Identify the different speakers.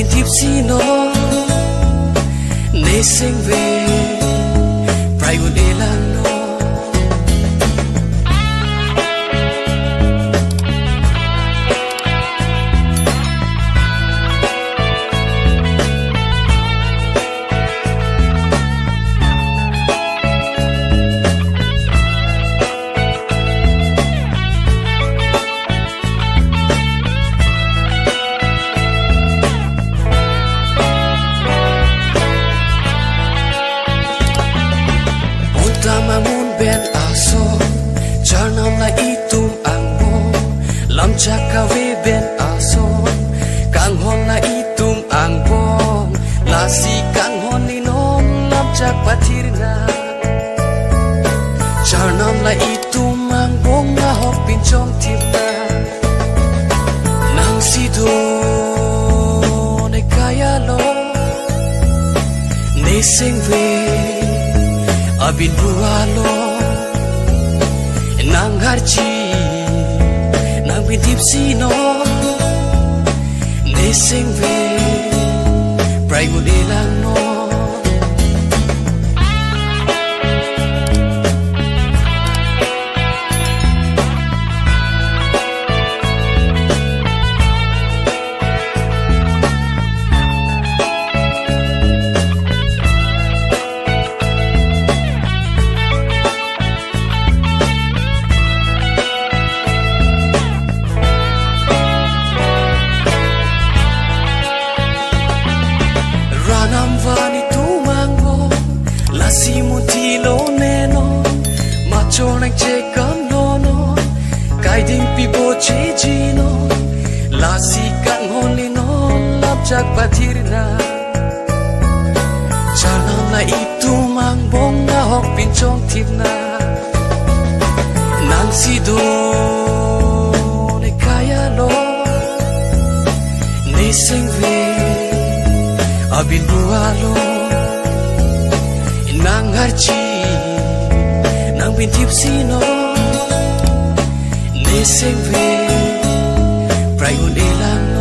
Speaker 1: bin tip sino ne sing ve prai un elang no Mamun ben aso charnam la itum angmo lam chakawe ben aso kang hon la itum angbo la si kang hon ni nom lam chak pathirna charnam la itum angbo na hok pin chom thirna nang si do ne kaya lo ne sing ve abin bualo nang harchi nang bin tip sino ne sing ve prai un elang no Vani tu mango la simutilo neno macholang che kamno no guiding pipo che jino la si kang holi no lap chak pathirna chanam la itu mang bong na hok pin chong thirna nang si do ne kaya lo ne sing ve abin bualo nang harchi nang bin tip sino ne sing ve prai un elang no